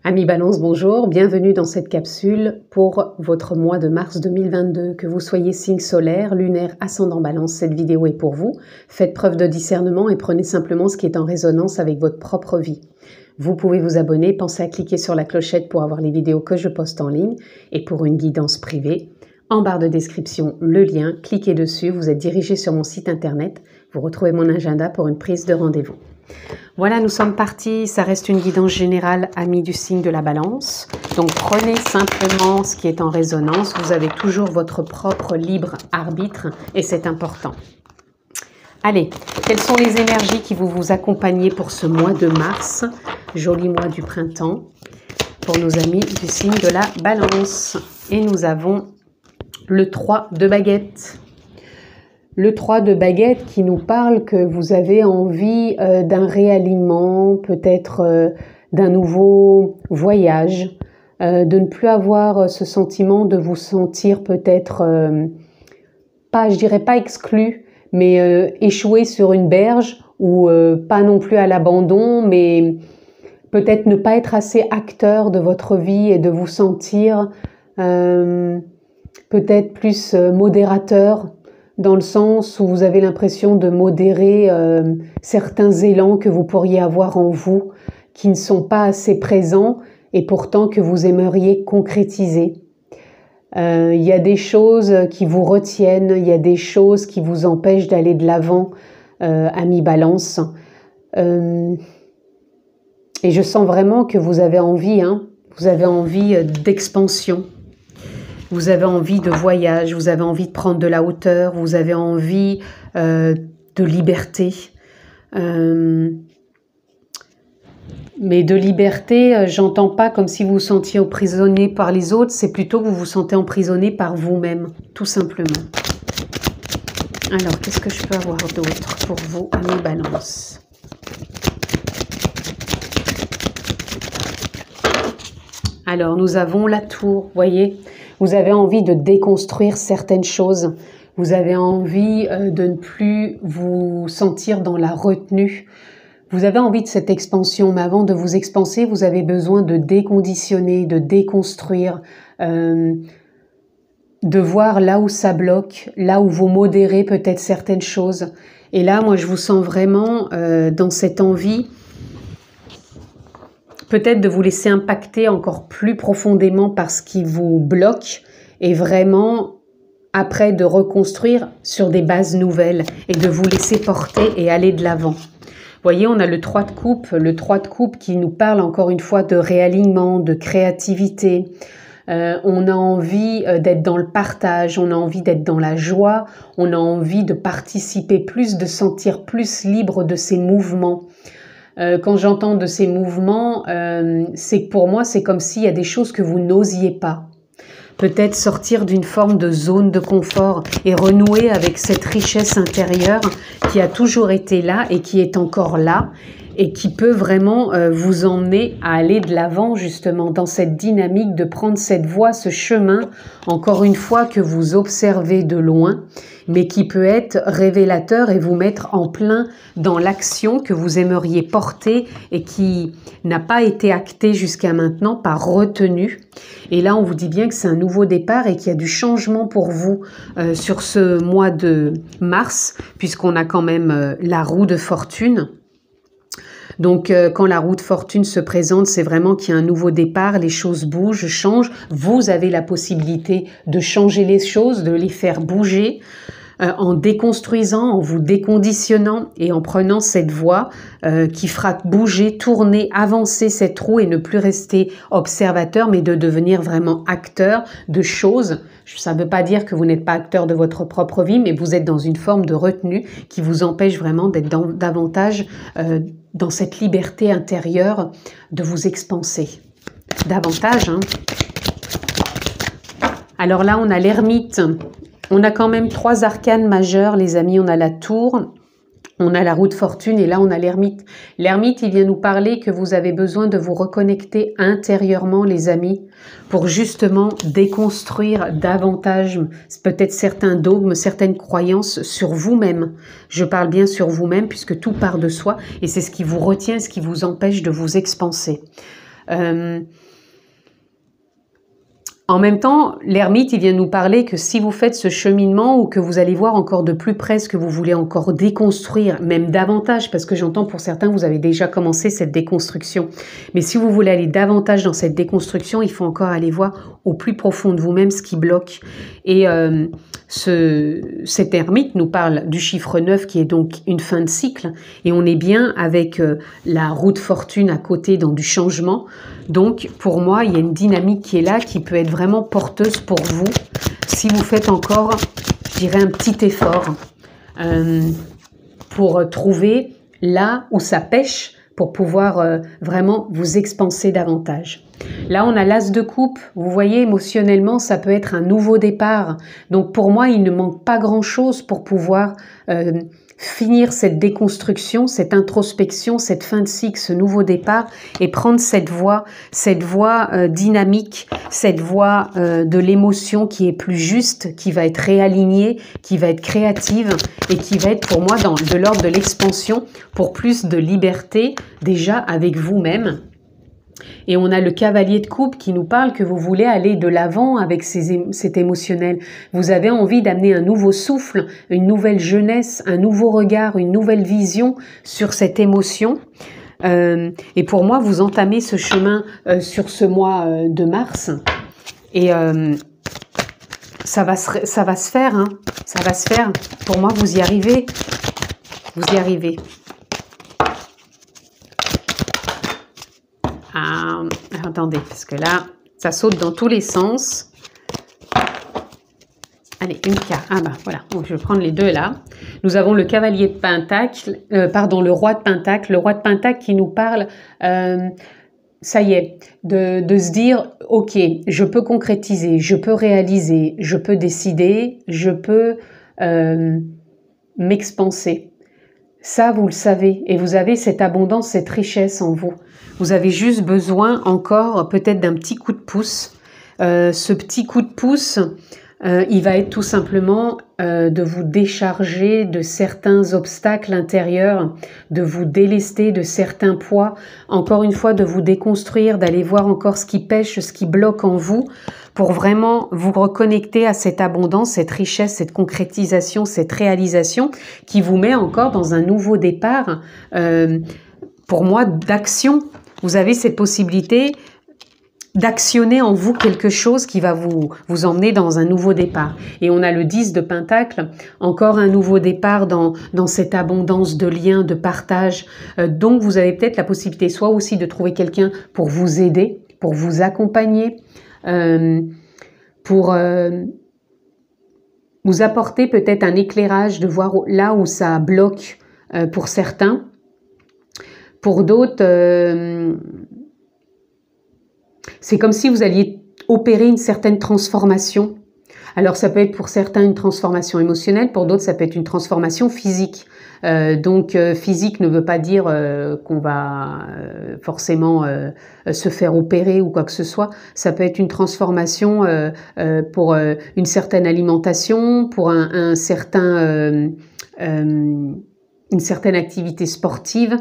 Amis Balance, bonjour, bienvenue dans cette capsule pour votre mois de mars 2022. Que vous soyez signe solaire, lunaire, ascendant Balance, cette vidéo est pour vous. Faites preuve de discernement et prenez simplement ce qui est en résonance avec votre propre vie. Vous pouvez vous abonner, pensez à cliquer sur la clochette pour avoir les vidéos que je poste en ligne et pour une guidance privée. En barre de description, le lien, cliquez dessus, vous êtes dirigé sur mon site internet, vous retrouvez mon agenda pour une prise de rendez-vous. Voilà, nous sommes partis, ça reste une guidance générale, amis du signe de la Balance. Donc prenez simplement ce qui est en résonance, vous avez toujours votre propre libre arbitre et c'est important. Allez, quelles sont les énergies qui vont vous accompagner pour ce mois de mars, joli mois du printemps, pour nos amis du signe de la Balance. Et nous avons le 3 de baguette. Le 3 de baguette qui nous parle que vous avez envie d'un réalignement, peut-être d'un nouveau voyage, de ne plus avoir ce sentiment de vous sentir peut-être, pas, je dirais pas exclu, mais échoué sur une berge ou pas non plus à l'abandon, mais peut-être ne pas être assez acteur de votre vie et de vous sentir peut-être plus modérateur, dans le sens où vous avez l'impression de modérer certains élans que vous pourriez avoir en vous, qui ne sont pas assez présents et pourtant que vous aimeriez concrétiser. Il y a des choses qui vous retiennent, il y a des choses qui vous empêchent d'aller de l'avant, amis Balance. Et je sens vraiment que vous avez envie, vous avez envie d'expansion. Vous avez envie de voyage, vous avez envie de prendre de la hauteur, vous avez envie de liberté. Mais de liberté, j'entends pas comme si vous vous sentiez emprisonné par les autres, c'est plutôt que vous vous sentez emprisonné par vous-même, tout simplement. Alors, qu'est-ce que je peux avoir d'autre pour vous, amis Balance ? Alors, nous avons la tour, voyez. Vous avez envie de déconstruire certaines choses. Vous avez envie de ne plus vous sentir dans la retenue. Vous avez envie de cette expansion, mais avant de vous expanser, vous avez besoin de déconditionner, de déconstruire, de voir là où ça bloque, là où vous modérez peut-être certaines choses. Et là, moi, je vous sens vraiment dans cette envie peut-être de vous laisser impacter encore plus profondément par ce qui vous bloque et vraiment, après, de reconstruire sur des bases nouvelles et de vous laisser porter et aller de l'avant. Vous voyez, on a le 3 de coupe qui nous parle encore une fois de réalignement, de créativité. On a envie d'être dans le partage, on a envie d'être dans la joie, on a envie de participer plus, de sentir plus libre de ces mouvements. Quand j'entends de ces mouvements, c'est que pour moi, c'est comme s'il y a des choses que vous n'osiez pas. Peut-être sortir d'une forme de zone de confort et renouer avec cette richesse intérieure qui a toujours été là et qui est encore là et qui peut vraiment vous emmener à aller de l'avant justement dans cette dynamique de prendre cette voie, ce chemin, encore une fois que vous observez de loin, mais qui peut être révélateur et vous mettre en plein dans l'action que vous aimeriez porter et qui n'a pas été actée jusqu'à maintenant par retenue. Et là, on vous dit bien que c'est un nouveau départ et qu'il y a du changement pour vous sur ce mois de mars, puisqu'on a quand même la roue de fortune. Donc, quand la roue de fortune se présente, c'est vraiment qu'il y a un nouveau départ, les choses bougent, changent. Vous avez la possibilité de changer les choses, de les faire bouger en déconstruisant, en vous déconditionnant et en prenant cette voie qui fera bouger, tourner, avancer cette roue et ne plus rester observateur, mais de devenir vraiment acteur de choses. Ça ne veut pas dire que vous n'êtes pas acteur de votre propre vie, mais vous êtes dans une forme de retenue qui vous empêche vraiment d'être davantage dans cette liberté intérieure de vous expanser. Davantage, Alors là, on a l'ermite. On a quand même 3 arcanes majeurs, les amis. On a la tour, on a la roue de fortune et là, on a l'ermite. L'ermite, il vient nous parler que vous avez besoin de vous reconnecter intérieurement, les amis, pour justement déconstruire davantage peut-être certains dogmes, certaines croyances sur vous-même. Je parle bien sur vous-même puisque tout part de soi et c'est ce qui vous retient, ce qui vous empêche de vous expanser. En même temps, l'ermite, il vient nous parler que si vous faites ce cheminement ou que vous allez voir encore de plus près ce que vous voulez encore déconstruire, même davantage, parce que j'entends pour certains, vous avez déjà commencé cette déconstruction. Mais si vous voulez aller davantage dans cette déconstruction, il faut encore aller voir au plus profond de vous-même ce qui bloque. Et cet ermite nous parle du chiffre 9 qui est donc une fin de cycle. Et on est bien avec la roue de fortune à côté dans du changement. Donc, pour moi, il y a une dynamique qui est là, qui peut être vraiment porteuse pour vous, si vous faites encore, je dirais, un petit effort pour trouver là où ça pêche, pour pouvoir vraiment vous expanser davantage. Là, on a l'as de coupe. Vous voyez, émotionnellement, ça peut être un nouveau départ. Donc, pour moi, il ne manque pas grand-chose pour pouvoir finir cette déconstruction, cette introspection, cette fin de cycle, ce nouveau départ et prendre cette voie dynamique, cette voie de l'émotion qui est plus juste, qui va être réalignée, qui va être créative et qui va être pour moi de l'ordre de l'expansion pour plus de liberté déjà avec vous-même. Et on a le cavalier de coupe qui nous parle que vous voulez aller de l'avant avec cet émotionnel. Vous avez envie d'amener un nouveau souffle, une nouvelle jeunesse, un nouveau regard, une nouvelle vision sur cette émotion. Et pour moi, vous entamez ce chemin sur ce mois de mars. Et ça va se faire. Hein. Ça va se faire. Pour moi, vous y arrivez. Vous y arrivez. Ah, attendez, parce que là, ça saute dans tous les sens. Allez, une carte. Ah bah voilà, donc, je vais prendre les deux là. Nous avons le cavalier de Pentacle, le roi de Pentacle. Le roi de Pentacle qui nous parle, ça y est, de se dire, ok, je peux concrétiser, je peux réaliser, je peux décider, je peux m'expanser. Ça, vous le savez, et vous avez cette abondance, cette richesse en vous. Vous avez juste besoin encore peut-être d'un petit coup de pouce. Ce petit coup de pouce, il va être tout simplement de vous décharger de certains obstacles intérieurs, de vous délester de certains poids, encore une fois de vous déconstruire, d'aller voir encore ce qui pêche, ce qui bloque en vous, pour vraiment vous reconnecter à cette abondance, cette richesse, cette concrétisation, cette réalisation qui vous met encore dans un nouveau départ, pour moi, d'action. Vous avez cette possibilité d'actionner en vous quelque chose qui va vous emmener dans un nouveau départ. Et on a le 10 de Pentacle, encore un nouveau départ dans cette abondance de liens, de partage. Donc vous avez peut-être la possibilité soit aussi de trouver quelqu'un pour vous aider, pour vous accompagner, pour vous apporter peut-être un éclairage, de voir là où ça bloque pour certains. Pour d'autres, c'est comme si vous alliez opérer une certaine transformation. Alors ça peut être pour certains une transformation émotionnelle, pour d'autres ça peut être une transformation physique. Donc physique ne veut pas dire qu'on va forcément se faire opérer ou quoi que ce soit. Ça peut être une transformation pour une certaine alimentation, pour une certaine activité sportive,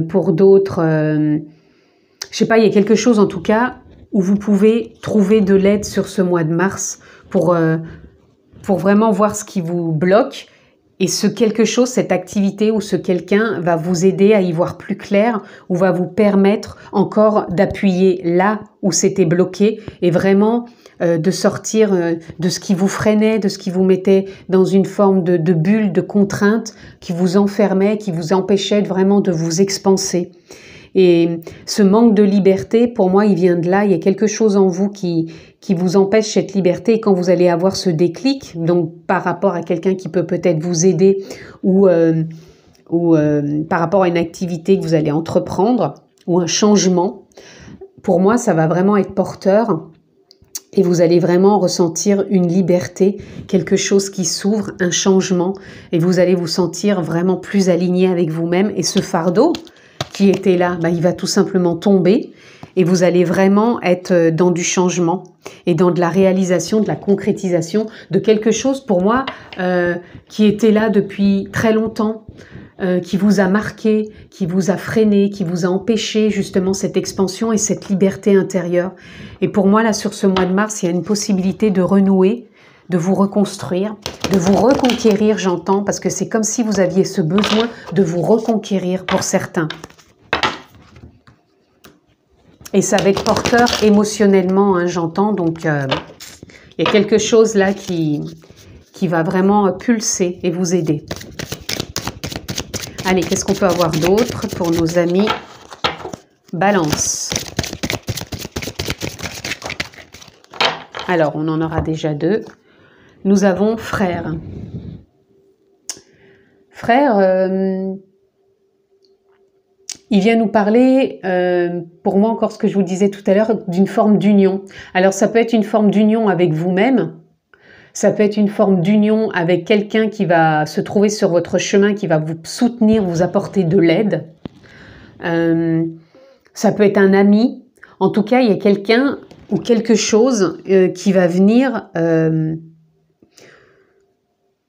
pour d'autres, je sais pas, il y a quelque chose en tout cas où vous pouvez trouver de l'aide sur ce mois de mars pour vraiment voir ce qui vous bloque et ce quelque chose, cette activité ou ce quelqu'un va vous aider à y voir plus clair ou va vous permettre encore d'appuyer là où c'était bloqué et vraiment de sortir de ce qui vous freinait, de ce qui vous mettait dans une forme de bulle, de contrainte, qui vous enfermait, qui vous empêchait vraiment de vous expanser. Et ce manque de liberté, pour moi, il vient de là. Il y a quelque chose en vous qui vous empêche cette liberté. Et quand vous allez avoir ce déclic, donc par rapport à quelqu'un qui peut peut-être vous aider ou par rapport à une activité que vous allez entreprendre ou un changement, pour moi, ça va vraiment être porteur. Et vous allez vraiment ressentir une liberté, quelque chose qui s'ouvre, un changement. Et vous allez vous sentir vraiment plus aligné avec vous-même. Et ce fardeau qui était là, il va tout simplement tomber. Et vous allez vraiment être dans du changement et dans de la réalisation, de la concrétisation de quelque chose pour moi qui était là depuis très longtemps. qui vous a marqué, qui vous a freiné, qui vous a empêché justement cette expansion et cette liberté intérieure. Et pour moi, là, sur ce mois de mars, il y a une possibilité de renouer, de vous reconstruire, de vous reconquérir, j'entends, parce que c'est comme si vous aviez ce besoin de vous reconquérir pour certains. Et ça va être porteur émotionnellement, hein, j'entends, donc il y a quelque chose là qui va vraiment pulser et vous aider. Allez, qu'est-ce qu'on peut avoir d'autre pour nos amis Balance? Alors, on en aura déjà deux. Nous avons Frère. Frère, il vient nous parler, pour moi encore ce que je vous disais tout à l'heure, d'une forme d'union. Alors, ça peut être une forme d'union avec vous-même. Ça peut être une forme d'union avec quelqu'un qui va se trouver sur votre chemin, qui va vous soutenir, vous apporter de l'aide. Ça peut être un ami. En tout cas, il y a quelqu'un ou quelque chose qui va venir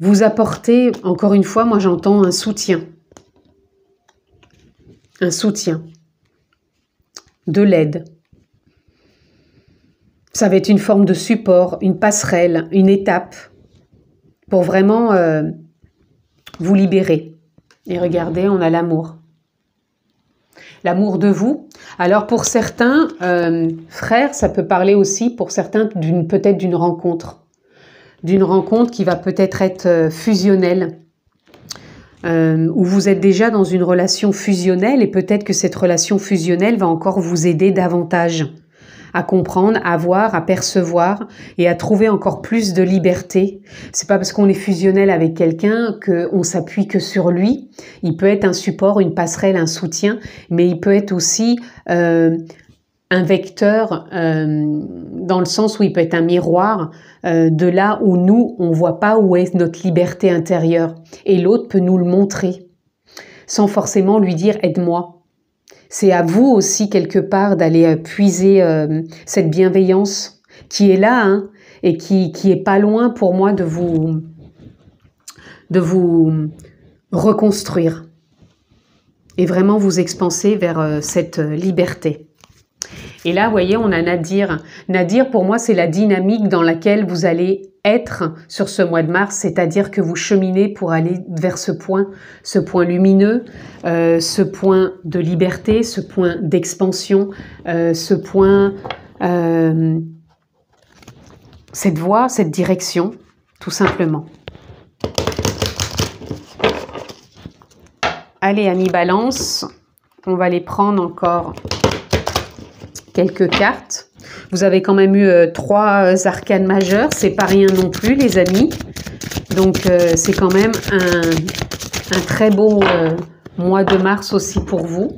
vous apporter, encore une fois, moi j'entends un soutien. Un soutien. De l'aide. Ça va être une forme de support, une passerelle, une étape pour vraiment vous libérer. Et regardez, on a l'amour. L'amour de vous. Alors pour certains, frères, ça peut parler aussi pour certains peut-être d'une rencontre. D'une rencontre qui va peut-être être fusionnelle. Où vous êtes déjà dans une relation fusionnelle et peut-être que cette relation fusionnelle va encore vous aider davantage à comprendre, à voir, à percevoir et à trouver encore plus de liberté. C'est pas parce qu'on est fusionnel avec quelqu'un qu'on s'appuie que sur lui. Il peut être un support, une passerelle, un soutien, mais il peut être aussi un vecteur dans le sens où il peut être un miroir de là où nous, on voit pas où est notre liberté intérieure. Et l'autre peut nous le montrer sans forcément lui dire « aide-moi ». C'est à vous aussi, quelque part, d'aller puiser cette bienveillance qui est là hein, et qui est pas loin pour moi de vous reconstruire et vraiment vous expanser vers cette liberté. Et là, vous voyez, on a Nadir. Nadir, pour moi, c'est la dynamique dans laquelle vous allez être sur ce mois de mars, c'est-à-dire que vous cheminez pour aller vers ce point lumineux, ce point de liberté, ce point d'expansion, ce point, cette voie, cette direction, tout simplement. Allez, amis Balance, on va les prendre encore quelques cartes. Vous avez quand même eu 3 arcanes majeures, c'est pas rien non plus les amis. Donc c'est quand même un très beau mois de mars aussi pour vous.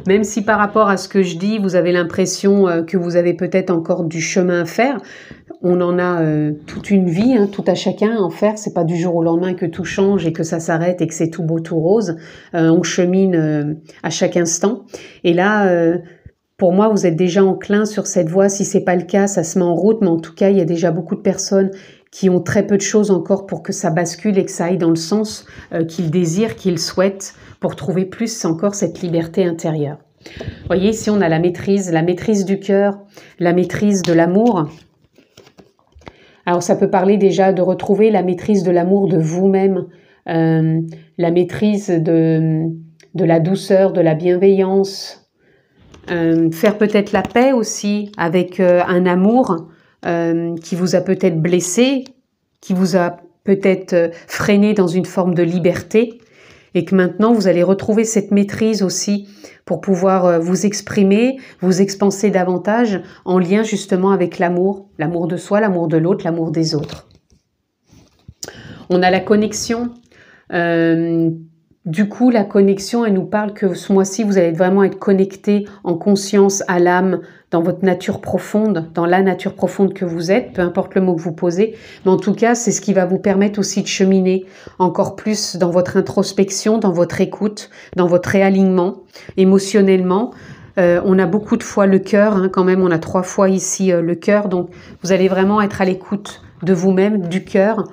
Même si par rapport à ce que je dis, vous avez l'impression que vous avez peut-être encore du chemin à faire. On en a toute une vie, hein, tout à chacun à en faire. C'est pas du jour au lendemain que tout change et que ça s'arrête et que c'est tout beau, tout rose. On chemine à chaque instant. Et là... pour moi, vous êtes déjà enclin sur cette voie. Si c'est pas le cas, ça se met en route. Mais en tout cas, il y a déjà beaucoup de personnes qui ont très peu de choses encore pour que ça bascule et que ça aille dans le sens qu'ils désirent, qu'ils souhaitent, pour trouver plus encore cette liberté intérieure. Vous voyez, ici, on a la maîtrise du cœur, la maîtrise de l'amour. Alors, ça peut parler déjà de retrouver la maîtrise de l'amour de vous-même, la maîtrise de la douceur, de la bienveillance, faire peut-être la paix aussi avec un amour qui vous a peut-être blessé, qui vous a peut-être freiné dans une forme de liberté et que maintenant vous allez retrouver cette maîtrise aussi pour pouvoir vous exprimer, vous expanser davantage en lien justement avec l'amour de soi, l'amour de l'autre, l'amour des autres. On a la connexion. Du coup, la connexion, elle nous parle que ce mois-ci, vous allez vraiment être connecté en conscience à l'âme, dans votre nature profonde, dans la nature profonde que vous êtes, peu importe le mot que vous posez. Mais en tout cas, c'est ce qui va vous permettre aussi de cheminer encore plus dans votre introspection, dans votre écoute, dans votre réalignement, émotionnellement. On a beaucoup de fois le cœur, hein, quand même, on a 3 fois ici le cœur. Donc, vous allez vraiment être à l'écoute de vous-même, du cœur.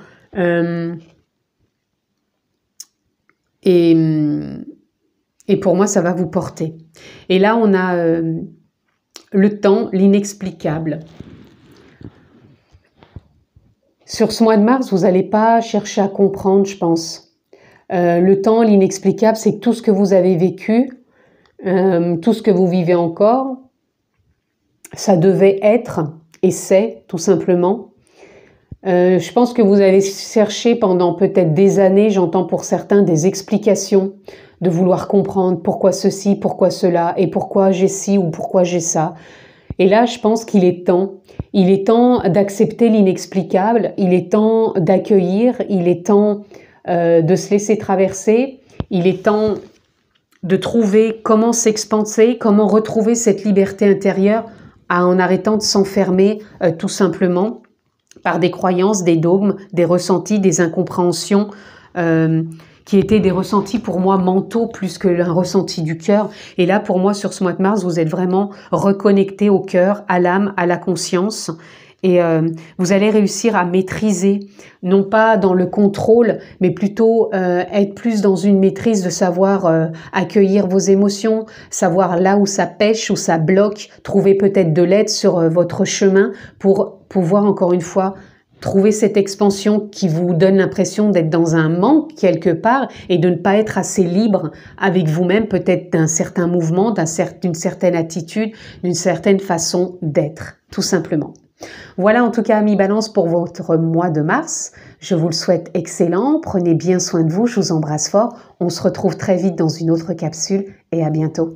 Et pour moi, ça va vous porter. Et là, on a le temps, l'inexplicable. Sur ce mois de mars, vous n'allez pas chercher à comprendre, je pense. Le temps, l'inexplicable, c'est tout ce que vous avez vécu, tout ce que vous vivez encore, ça devait être et c'est tout simplement. Je pense que vous avez cherché pendant peut-être des années, j'entends pour certains, des explications, de vouloir comprendre pourquoi ceci, pourquoi cela, et pourquoi j'ai ci ou pourquoi j'ai ça. Et là, je pense qu'il est temps. Il est temps d'accepter l'inexplicable, il est temps d'accueillir, il est temps de se laisser traverser, il est temps de trouver comment s'expanser, comment retrouver cette liberté intérieure en arrêtant de s'enfermer tout simplement par des croyances, des dogmes, des ressentis, des incompréhensions qui étaient des ressentis pour moi mentaux plus qu'un ressenti du cœur. Et là, pour moi, sur ce mois de mars, vous êtes vraiment reconnecté au cœur, à l'âme, à la conscience. Et vous allez réussir à maîtriser, non pas dans le contrôle, mais plutôt être plus dans une maîtrise de savoir accueillir vos émotions, savoir là où ça pêche, où ça bloque, trouver peut-être de l'aide sur votre chemin pour pouvoir encore une fois trouver cette expansion qui vous donne l'impression d'être dans un manque quelque part et de ne pas être assez libre avec vous-même, peut-être d'un certain mouvement, d'une certaine attitude, d'une certaine façon d'être, tout simplement. Voilà en tout cas, amis Balance, pour votre mois de mars. Je vous le souhaite excellent. Prenez bien soin de vous. Je vous embrasse fort. On se retrouve très vite dans une autre capsule et à bientôt.